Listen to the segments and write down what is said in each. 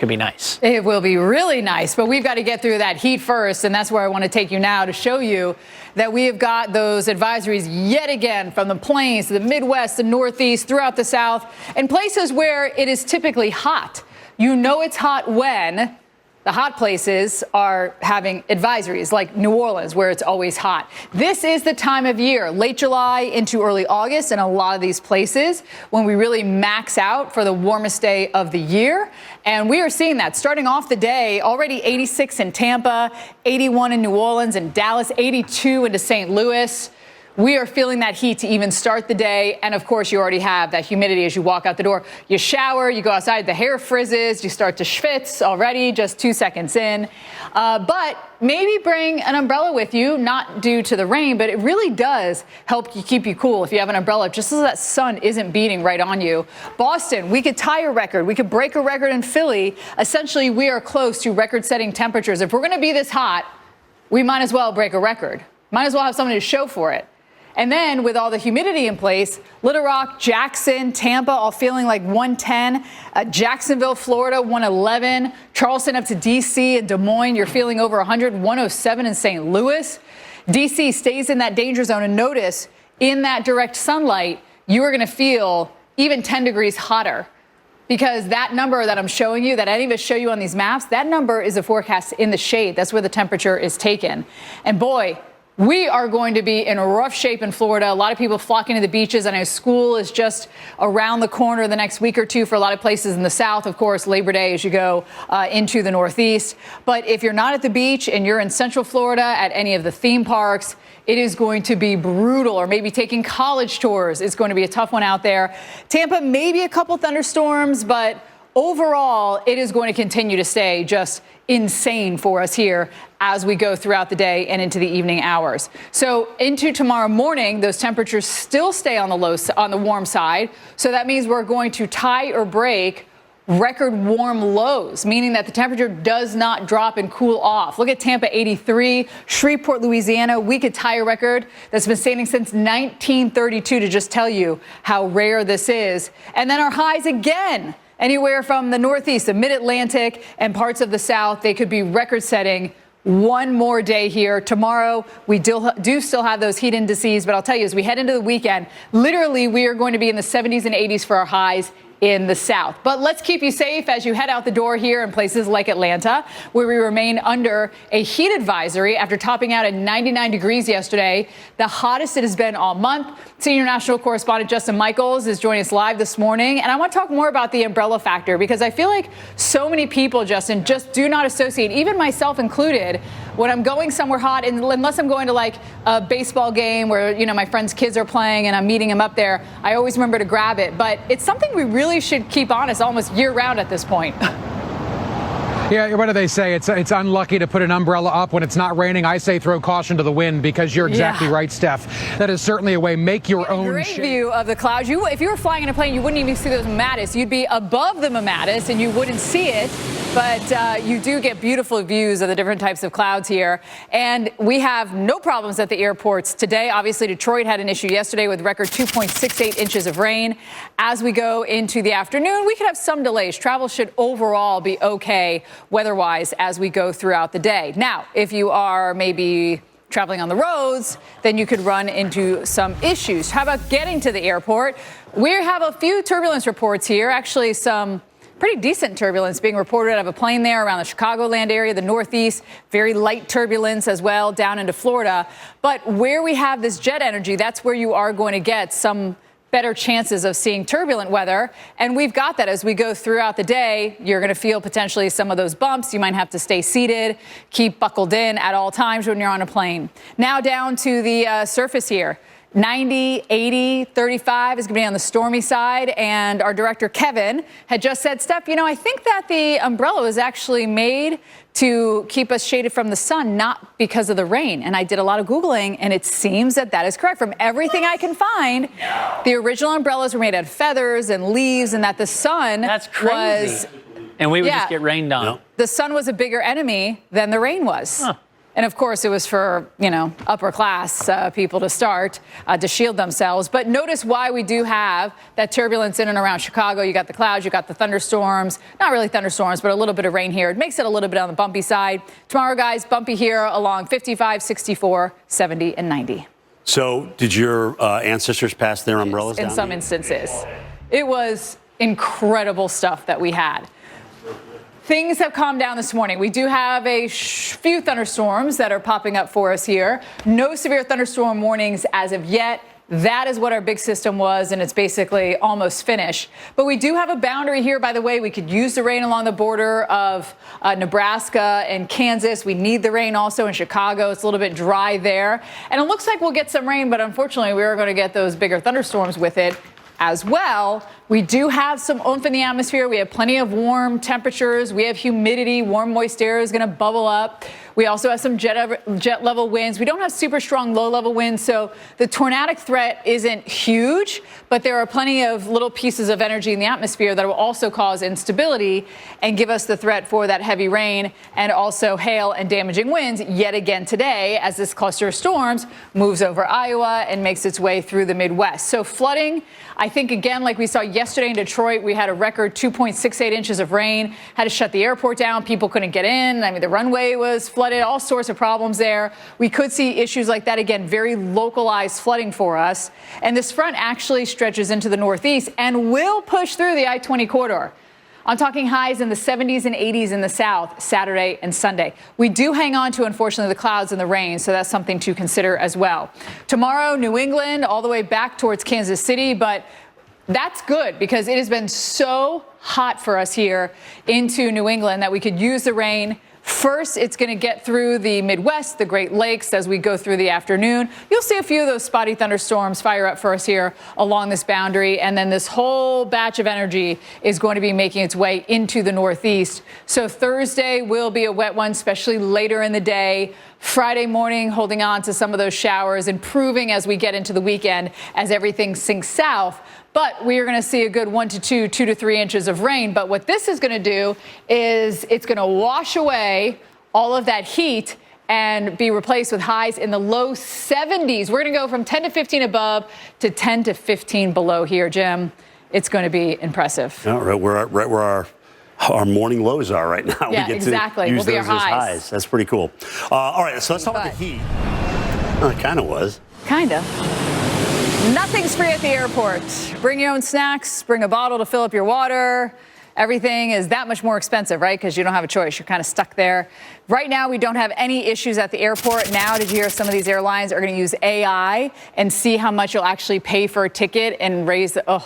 Could be nice. It will be really nice, but we've got to get through that heat first, and that's where I want to take you now to show you that we have got those advisories yet again from the plains to the Midwest, the Northeast, throughout the South, and places where it is typically hot. You know it's hot when the hot places are having advisories, like New Orleans, where it's always hot. This is the time of year, late July into early August in a lot of these places, when we really max out for the warmest day of the year. And we are seeing that starting off the day, already 86 in Tampa, 81 in New Orleans and Dallas, 82 into St. Louis. We are feeling that heat to even start the day. And of course, you already have that humidity as you walk out the door. You shower, you go outside, the hair frizzes, you start to schwitz already just 2 seconds in. But maybe bring an umbrella with you, not due to the rain, but it really does help you keep you cool if you have an umbrella, just so that sun isn't beating right on you. Boston, we could tie a record. We could break a record in Philly. Essentially, we are close to record-setting temperatures. If we're going to be this hot, we might as well break a record. Might as well have something to show for it. And then with all the humidity in place, Little Rock, Jackson, Tampa, all feeling like 110. Jacksonville, Florida, 111. Charleston up to D.C. and Des Moines, you're feeling over 100. 107 in St. Louis. D.C. stays in that danger zone. And notice, in that direct sunlight, you are going to feel even 10 degrees hotter. Because that number that I'm showing you, that any of us show you on these maps, that number is a forecast in the shade. That's where the temperature is taken. And boy, we are going to be in a rough shape in Florida. A lot of people flocking to the beaches. I know school is just around the corner the next week or two for a lot of places in the South. Of course, Labor Day as you go into the Northeast. But if you're not at the beach and you're in Central Florida at any of the theme parks, it is going to be brutal. Or maybe taking college tours. It's going to be a tough one out there. Tampa, maybe a couple thunderstorms, but overall, it is going to continue to stay just insane for us here as we go throughout the day and into the evening hours. So into tomorrow morning, those temperatures still stay on the warm side. So that means we're going to tie or break record warm lows, meaning that the temperature does not drop and cool off. Look at Tampa, 83, Shreveport, Louisiana. We could tie a record that's been standing since 1932 to just tell you how rare this is. And then our highs again. Anywhere from the Northeast, the Mid-Atlantic, and parts of the South, they could be record-setting one more day here. Tomorrow, we do still have those heat indices, but I'll tell you, as we head into the weekend, literally, we are going to be in the 70s and 80s for our highs in the South. But let's keep you safe as you head out the door here in places like Atlanta, where we remain under a heat advisory after topping out at 99 degrees yesterday, the hottest it has been all month. Senior national correspondent Justin Michaels is joining us live this morning. And I want to talk more about the umbrella factor, because I feel like so many people, Justin, just do not associate, even myself included, when I'm going somewhere hot, and unless I'm going to like a baseball game where, you know, my friends' kids are playing and I'm meeting them up there, I always remember to grab it. But it's something we really should keep on us almost year round at this point. Yeah, what do they say? It's unlucky to put an umbrella up when it's not raining. I say throw caution to the wind, because you're exactly right, Steph. That is certainly a way. Make your own great view of the clouds. If you were flying in a plane, you wouldn't even see those mammatus. You'd be above the mammatus and you wouldn't see it. But you do get beautiful views of the different types of clouds here. And we have no problems at the airports today. Obviously, Detroit had an issue yesterday with record 2.68 inches of rain. As we go into the afternoon, we could have some delays. Travel should overall be okay weather-wise as we go throughout the day. Now, if you are maybe traveling on the roads, then you could run into some issues. How about getting to the airport? We have a few turbulence reports here, actually some pretty decent turbulence being reported out of a plane there around the Chicagoland area, the Northeast, very light turbulence as well down into Florida. But where we have this jet energy, that's where you are going to get some better chances of seeing turbulent weather. And we've got that as we go throughout the day. You're going to feel potentially some of those bumps. You might have to stay seated, keep buckled in at all times when you're on a plane. Now down to the surface here. 90, 80, 35 is going to be on the stormy side. And our director, Kevin, had just said, Steph, you know, I think that the umbrella was actually made to keep us shaded from the sun, not because of the rain. And I did a lot of Googling, and it seems that that is correct. From everything I can find, the original umbrellas were made out of feathers and leaves, and that the sun and we would just get rained on. The sun was a bigger enemy than the rain was. And of course, it was for, upper class people to start to shield themselves. But notice why we do have that turbulence in and around Chicago. You got the clouds, you got the thunderstorms, not really thunderstorms, but a little bit of rain here. It makes it a little bit on the bumpy side. Tomorrow, guys, bumpy here along 55, 64, 70, and 90. So did your ancestors pass their umbrellas down? In some instances. It was incredible stuff that we had. Things have calmed down this morning. We do have a few thunderstorms that are popping up for us here. No severe thunderstorm warnings as of yet. That is what our big system was, and it's basically almost finished. But we do have a boundary here, by the way. We could use the rain along the border of Nebraska and Kansas. We need the rain also in Chicago. It's a little bit dry there. And it looks like we'll get some rain, but unfortunately, we are going to get those bigger thunderstorms with it as well. We do have some oomph in the atmosphere. We have plenty of warm temperatures. We have humidity. Warm, moist air is going to bubble up. We also have some jet level winds. We don't have super strong low level winds, so the tornadic threat isn't huge, but there are plenty of little pieces of energy in the atmosphere that will also cause instability and give us the threat for that heavy rain and also hail and damaging winds yet again today as this cluster of storms moves over Iowa and makes its way through the Midwest. So flooding, I think, again, like we saw yesterday in Detroit, we had a record 2.68 inches of rain, had to shut the airport down. People couldn't get in. I mean, the runway was flooded, all sorts of problems there. We could see issues like that again, very localized flooding for us. And this front actually stretches into the Northeast and will push through the I-20 corridor. I'm talking highs in the 70s and 80s in the South Saturday and Sunday. We do hang on to, unfortunately, the clouds and the rain, so that's something to consider as well. Tomorrow, New England, all the way back towards Kansas City, but that's good because it has been so hot for us here into New England that we could use the rain. First, it's going to get through the Midwest, the Great Lakes, as we go through the afternoon. You'll see a few of those spotty thunderstorms fire up for us here along this boundary. And then this whole batch of energy is going to be making its way into the Northeast. So Thursday will be a wet one, especially later in the day. Friday morning, holding on to some of those showers, improving as we get into the weekend as everything sinks south. But we are going to see a good 1 to 2, 2 to 3 inches of rain. But what this is going to do is it's going to wash away all of that heat and be replaced with highs in the low 70s. We're going to go from 10 to 15 above to 10 to 15 below here, Jim. It's going to be impressive. All right, we're right where our morning lows are right now. Yeah, we get exactly. To use We'll be those our as highs. That's pretty cool. All right, so let's talk about the heat. It kind of was. Kind of. Nothing's free at the airport. Bring your own snacks, bring a bottle to fill up your water. Everything is that much more expensive, right? Because you don't have a choice. You're kind of stuck there. Right now, we don't have any issues at the airport. Now, did you hear some of these airlines are going to use AI and see how much you'll actually pay for a ticket and raise the,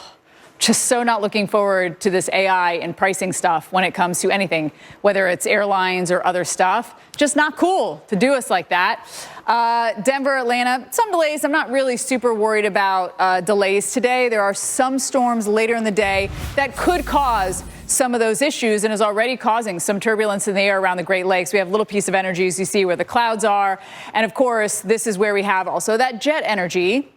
just so not looking forward to this AI and pricing stuff when it comes to anything, whether it's airlines or other stuff. Just not cool to do us like that. Denver, Atlanta, some delays. I'm not really super worried about delays today. There are some storms later in the day that could cause some of those issues and is already causing some turbulence in the air around the Great Lakes. We have a little piece of energy, as you see, where the clouds are. And, of course, this is where we have also that jet energy.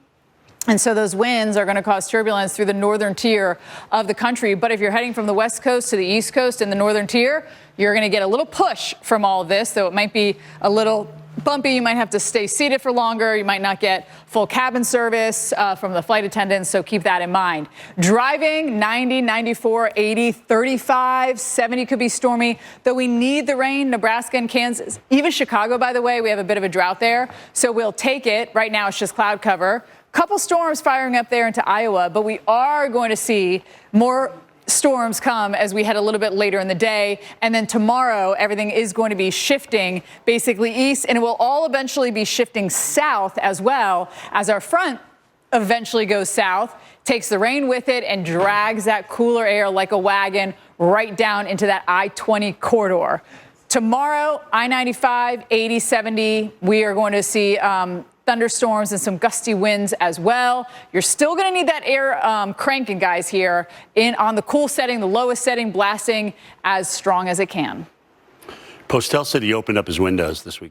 And so those winds are going to cause turbulence through the northern tier of the country. But if you're heading from the west coast to the east coast in the northern tier, you're going to get a little push from all of this, though it might be a little bumpy. You might have to stay seated for longer. You might not get full cabin service from the flight attendants, so keep that in mind. Driving, 90, 94, 80, 35, 70 could be stormy, though we need the rain. Nebraska and Kansas, even Chicago, by the way, we have a bit of a drought there, so we'll take it. Right now it's just cloud cover. Couple storms firing up there into Iowa, but we are going to see more storms come as we head a little bit later in the day. And then tomorrow, everything is going to be shifting basically east, and it will all eventually be shifting south as well as our front eventually goes south, takes the rain with it, and drags that cooler air like a wagon right down into that I-20 corridor. Tomorrow, I-95, 80, 70, we are going to see thunderstorms and some gusty winds as well. You're still going to need that air cranking, guys, here on the cool setting, the lowest setting, blasting as strong as it can. Postel said he opened up his windows this week.